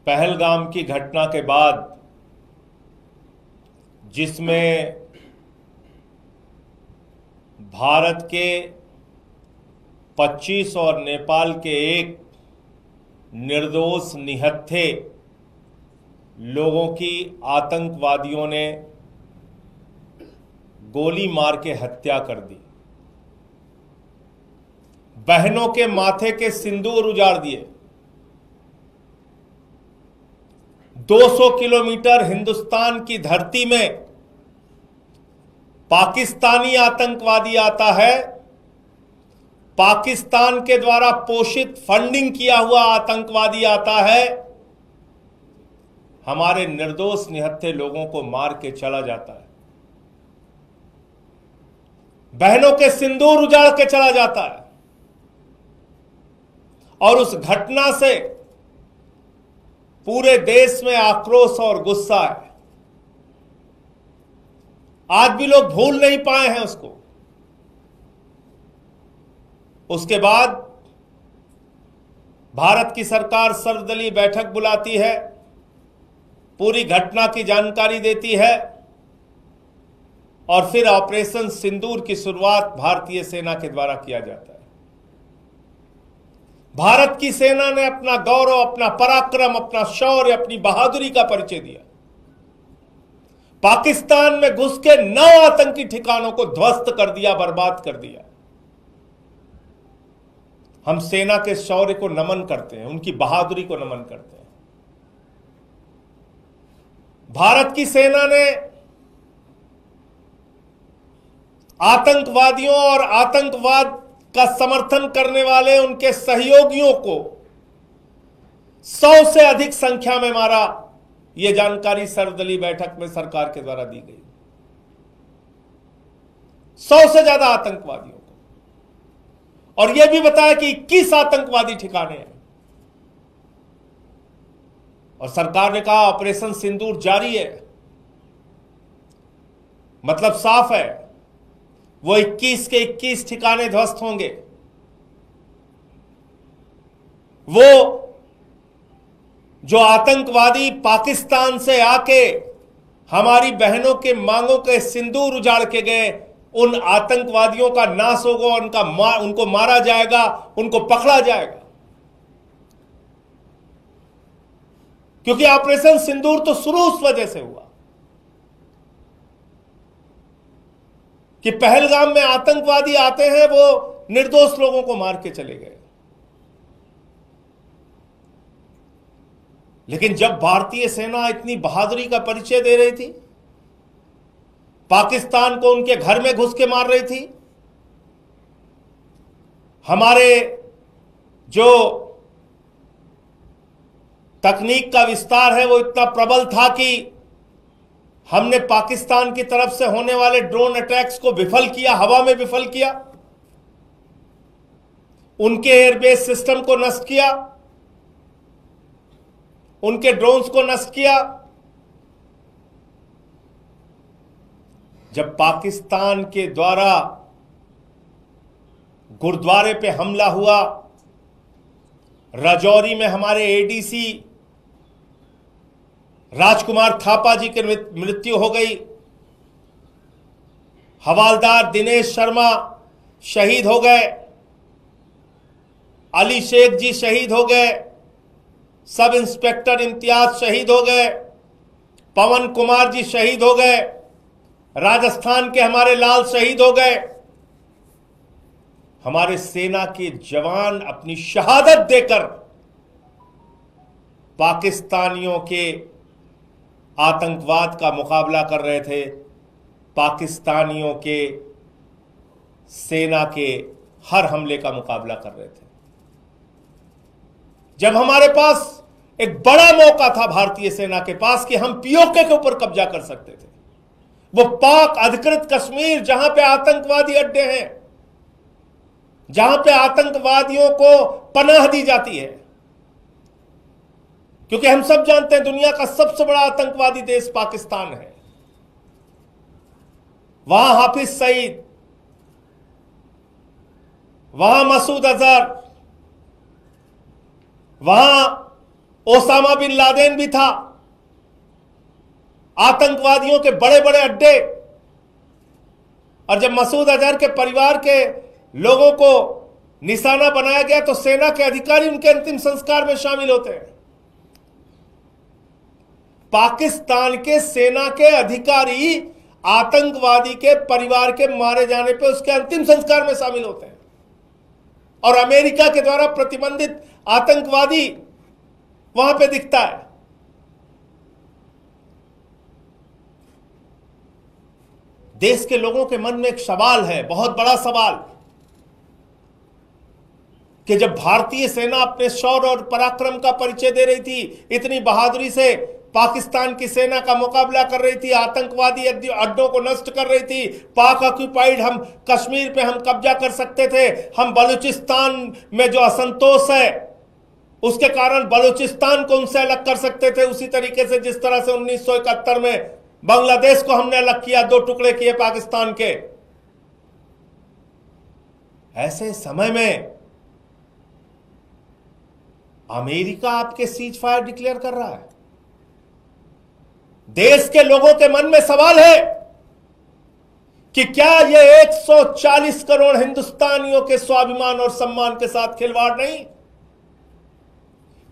पहलगाम की घटना के बाद जिसमें भारत के 25 और नेपाल के एक निर्दोष निहत्थे लोगों की आतंकवादियों ने गोली मार के हत्या कर दी, बहनों के माथे के सिंदूर उजाड़ दिए, 200 किलोमीटर हिंदुस्तान की धरती में पाकिस्तानी आतंकवादी आता है, पाकिस्तान के द्वारा पोषित फंडिंग किया हुआ आतंकवादी आता है, हमारे निर्दोष निहत्थे लोगों को मार के चला जाता है, बहनों के सिंदूर उजाड़ के चला जाता है। और उस घटना से पूरे देश में आक्रोश और गुस्सा है। आज भी लोग भूल नहीं पाए हैं उसको। उसके बाद भारत की सरकार सर्वदलीय बैठक बुलाती है, पूरी घटना की जानकारी देती है और फिर ऑपरेशन सिंदूर की शुरुआत भारतीय सेना के द्वारा किया जाता है। भारत की सेना ने अपना गौरव, अपना पराक्रम, अपना शौर्य, अपनी बहादुरी का परिचय दिया। पाकिस्तान में घुस के 9 आतंकी ठिकानों को ध्वस्त कर दिया, बर्बाद कर दिया। हम सेना के शौर्य को नमन करते हैं, उनकी बहादुरी को नमन करते हैं। भारत की सेना ने आतंकवादियों और आतंकवाद का समर्थन करने वाले उनके सहयोगियों को 100 से अधिक संख्या में मारा। यह जानकारी सर्वदलीय बैठक में सरकार के द्वारा दी गई। 100 से ज्यादा आतंकवादियों को, और यह भी बताया कि 21 आतंकवादी ठिकाने हैं। और सरकार ने कहा ऑपरेशन सिंदूर जारी है। मतलब साफ है, वो 21 के 21 ठिकाने ध्वस्त होंगे। वो जो आतंकवादी पाकिस्तान से आके हमारी बहनों के मांगों के सिंदूर उजाड़ के गए, उन आतंकवादियों का नाश होगा, उनको मारा जाएगा, उनको पकड़ा जाएगा। क्योंकि ऑपरेशन सिंदूर तो शुरू उस वजह से हुआ कि पहलगाम में आतंकवादी आते हैं, वो निर्दोष लोगों को मार के चले गए। लेकिन जब भारतीय सेना इतनी बहादुरी का परिचय दे रही थी, पाकिस्तान को उनके घर में घुस के मार रही थी, हमारे जो तकनीक का विस्तार है वो इतना प्रबल था कि हमने पाकिस्तान की तरफ से होने वाले ड्रोन अटैक्स को विफल किया, हवा में विफल किया, उनके एयरबेस सिस्टम को नष्ट किया, उनके ड्रोन्स को नष्ट किया। जब पाकिस्तान के द्वारा गुरुद्वारे पे हमला हुआ, राजौरी में हमारे एडीसी राजकुमार थापा जी की मृत्यु हो गई, हवालदार दिनेश शर्मा शहीद हो गए, अली शेख जी शहीद हो गए, सब इंस्पेक्टर इम्तियाज शहीद हो गए, पवन कुमार जी शहीद हो गए, राजस्थान के हमारे लाल शहीद हो गए। हमारे सेना के जवान अपनी शहादत देकर पाकिस्तानियों के आतंकवाद का मुकाबला कर रहे थे, पाकिस्तानियों के सेना के हर हमले का मुकाबला कर रहे थे। जब हमारे पास एक बड़ा मौका था भारतीय सेना के पास कि हम पीओके के ऊपर कब्जा कर सकते थे, वो पाक अधिकृत कश्मीर जहां पे आतंकवादी अड्डे हैं, जहां पे आतंकवादियों को पनाह दी जाती है, क्योंकि हम सब जानते हैं दुनिया का सबसे बड़ा आतंकवादी देश पाकिस्तान है। वहां हाफिज सईद, वहां मसूद अजहर, वहां ओसामा बिन लादेन भी था, आतंकवादियों के बड़े बड़े अड्डे। और जब मसूद अजहर के परिवार के लोगों को निशाना बनाया गया तो सेना के अधिकारी उनके अंतिम संस्कार में शामिल होते हैं। पाकिस्तान के सेना के अधिकारी आतंकवादी के परिवार के मारे जाने पे उसके अंतिम संस्कार में शामिल होते हैं। और अमेरिका के द्वारा प्रतिबंधित आतंकवादी वहां पे दिखता है। देश के लोगों के मन में एक सवाल है, बहुत बड़ा सवाल, कि जब भारतीय सेना अपने शौर्य और पराक्रम का परिचय दे रही थी, इतनी बहादुरी से पाकिस्तान की सेना का मुकाबला कर रही थी, आतंकवादी अड्डों को नष्ट कर रही थी, पाक ऑक्यूपाइड हम कश्मीर पे हम कब्जा कर सकते थे, हम बलूचिस्तान में जो असंतोष है उसके कारण बलूचिस्तान को उनसे अलग कर सकते थे, उसी तरीके से जिस तरह से 1971 में बांग्लादेश को हमने अलग किया, 2 टुकड़े किए पाकिस्तान के। ऐसे समय में अमेरिका आपके सीज फायर डिक्लेयर कर रहा है। देश के लोगों के मन में सवाल है कि क्या यह 140 करोड़ हिंदुस्तानियों के स्वाभिमान और सम्मान के साथ खिलवाड़ नहीं?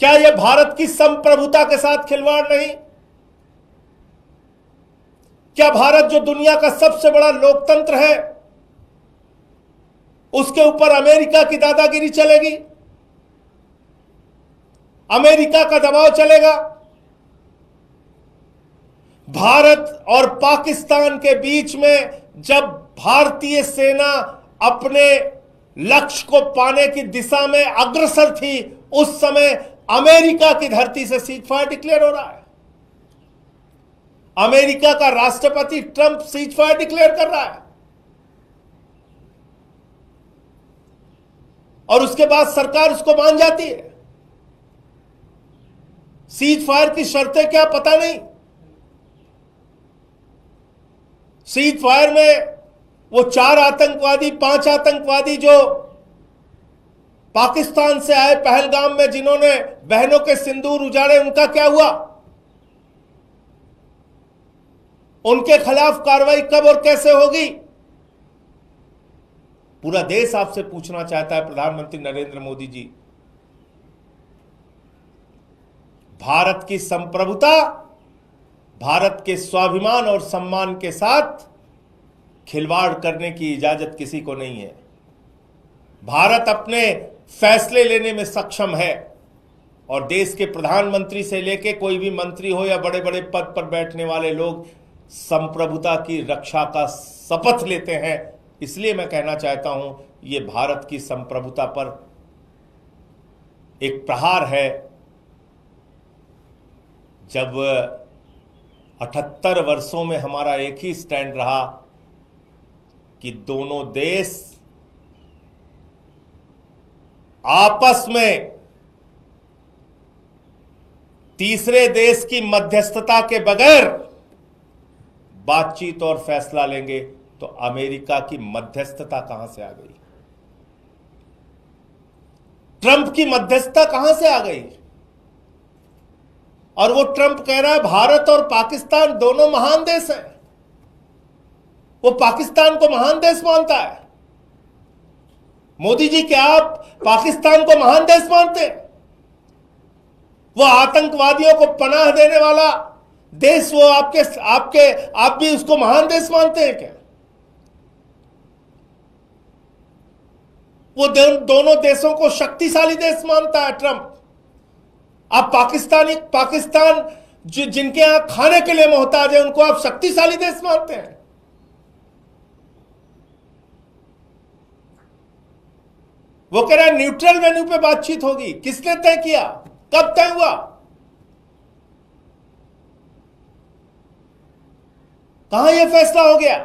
क्या यह भारत की संप्रभुता के साथ खिलवाड़ नहीं? क्या भारत जो दुनिया का सबसे बड़ा लोकतंत्र है उसके ऊपर अमेरिका की दादागिरी चलेगी? अमेरिका का दबाव चलेगा? भारत और पाकिस्तान के बीच में जब भारतीय सेना अपने लक्ष्य को पाने की दिशा में अग्रसर थी, उस समय अमेरिका की धरती से सीज फायर डिक्लेयर हो रहा है। अमेरिका का राष्ट्रपति ट्रंप सीज फायर डिक्लेयर कर रहा है और उसके बाद सरकार उसको मान जाती है। सीज फायर की शर्तें क्या पता नहीं। सीज फायर में वो 4 आतंकवादी 5 आतंकवादी जो पाकिस्तान से आए पहलगाम में, जिन्होंने बहनों के सिंदूर उजाड़े, उनका क्या हुआ? उनके खिलाफ कार्रवाई कब और कैसे होगी? पूरा देश आपसे पूछना चाहता है, प्रधानमंत्री नरेंद्र मोदी जी। भारत की संप्रभुता, भारत के स्वाभिमान और सम्मान के साथ खिलवाड़ करने की इजाजत किसी को नहीं है। भारत अपने फैसले लेने में सक्षम है और देश के प्रधानमंत्री से लेके कोई भी मंत्री हो या बड़े बड़े पद पर बैठने वाले लोग संप्रभुता की रक्षा का शपथ लेते हैं। इसलिए मैं कहना चाहता हूं, यह भारत की संप्रभुता पर एक प्रहार है। जब 78 वर्षों में हमारा एक ही स्टैंड रहा कि दोनों देश आपस में तीसरे देश की मध्यस्थता के बगैर बातचीत और फैसला लेंगे, तो अमेरिका की मध्यस्थता कहां से आ गई? ट्रंप की मध्यस्थता कहां से आ गई? और वो ट्रंप कह रहा है भारत और पाकिस्तान दोनों महान देश हैं। वो पाकिस्तान को महान देश मानता है। मोदी जी, क्या आप पाकिस्तान को महान देश मानते हैं? वो आतंकवादियों को पनाह देने वाला देश, वो आप भी उसको महान देश मानते हैं क्या? वो दोनों देशों को शक्तिशाली देश मानता है ट्रंप। आप पाकिस्तान जिनके यहां खाने के लिए मोहताज है, उनको आप शक्तिशाली देश मानते हैं। वो कह रहा है न्यूट्रल वेन्यू पे बातचीत होगी। किसने तय किया? कब तय हुआ? कहां यह फैसला हो गया?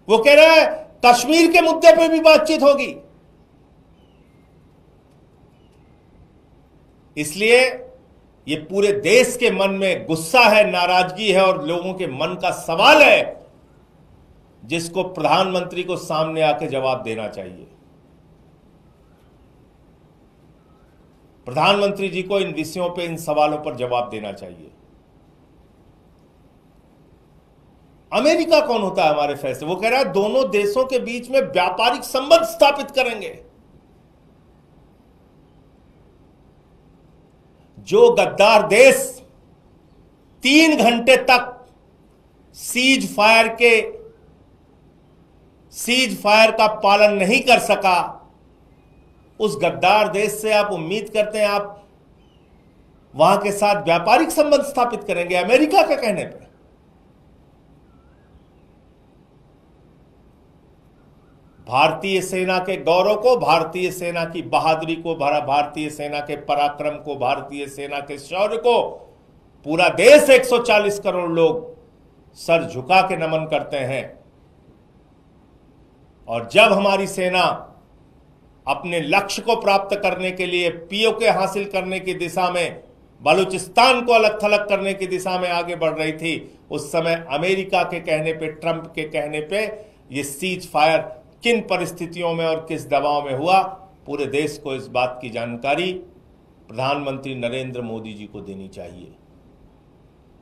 वो कह रहा है कश्मीर के मुद्दे पे भी बातचीत होगी। इसलिए ये पूरे देश के मन में गुस्सा है, नाराजगी है और लोगों के मन का सवाल है जिसको प्रधानमंत्री को सामने आके जवाब देना चाहिए। प्रधानमंत्री जी को इन विषयों पे, इन सवालों पर जवाब देना चाहिए। अमेरिका कौन होता है हमारे फैसले? वो कह रहा है दोनों देशों के बीच में व्यापारिक संबंध स्थापित करेंगे। जो गद्दार देश 3 घंटे तक सीज फायर का पालन नहीं कर सका, उस गद्दार देश से आप उम्मीद करते हैं आप वहां के साथ व्यापारिक संबंध स्थापित करेंगे अमेरिका के कहने पर? भारतीय सेना के गौरव को, भारतीय सेना की बहादुरी को, भारतीय सेना के पराक्रम को, भारतीय सेना के शौर्य को पूरा देश 140 करोड़ लोग सर झुका के नमन करते हैं। और जब हमारी सेना अपने लक्ष्य को प्राप्त करने के लिए पीओके हासिल करने की दिशा में, बलूचिस्तान को अलग थलग करने की दिशा में आगे बढ़ रही थी, उस समय अमेरिका के कहने पे, ट्रंप के कहने पे ये सीज फायर किन परिस्थितियों में और किस दबाव में हुआ, पूरे देश को इस बात की जानकारी प्रधानमंत्री नरेंद्र मोदी जी को देनी चाहिए।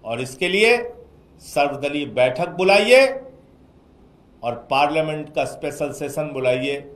और इसके लिए सर्वदलीय बैठक बुलाइए और पार्लियामेंट का स्पेशल सेशन बुलाइए।